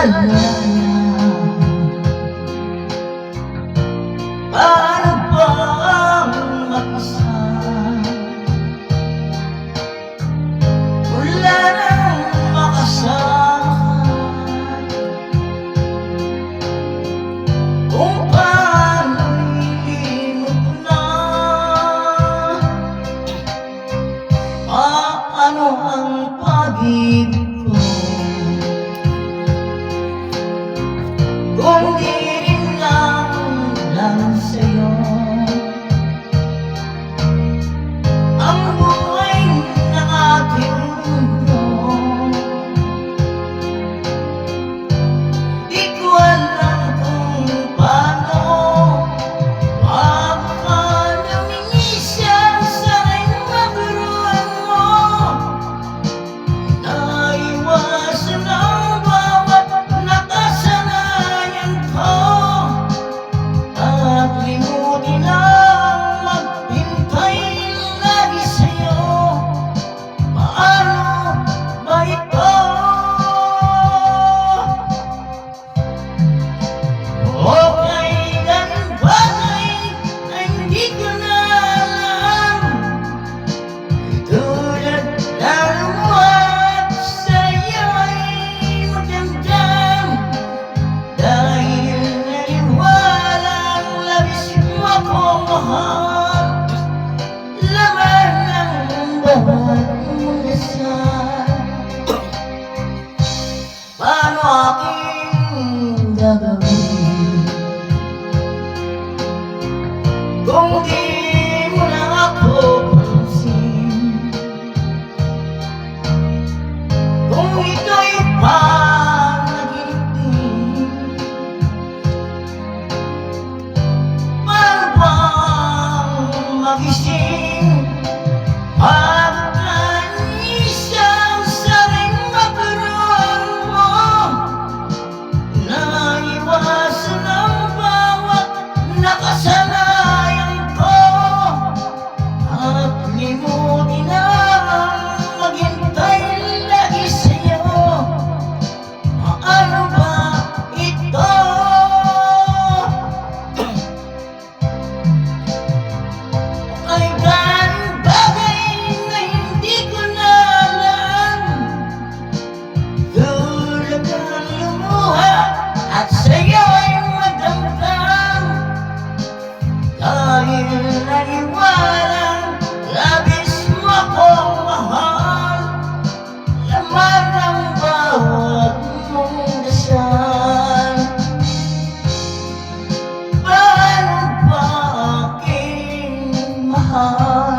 wala na. Paano bang mag-isa? Wala nang makasama kung paano ilimot na. Paano ang pag-ibig ko kung di rin lang sa'yo ang buhay ng aking mundo? Di ko alam kung paano makakalamingisya sa aking maguruan mo. Naiwasan ang bawat nakasanayan ko at limutin ang maghintay lagi sa'yo. Paano ba ito? Okay ng bagay na hindi ko na alam, tulad ng lumuhad sa'yo ay magdamdam. Dahil naniwalang labis mo akong mahal, laman ng bawat mong dasal. Paano aking gagawin kung di mo na ako pansin? Kung ito'y panaginip din, paano bang magising? Pagkanisang sa ring maguruan mo, naiwasan ang bawat nakasanayan ko at limutin ang maghintay lagi sa'yo. Paano ba ito? Ay ganong bagay na hindi ko na alam, tulad ng lumuhad at sa'yo ay magdamdam. Dahil naniwalang labis mo akong mahal, laman ng bawat mong dasal. Paano ba aking mahal?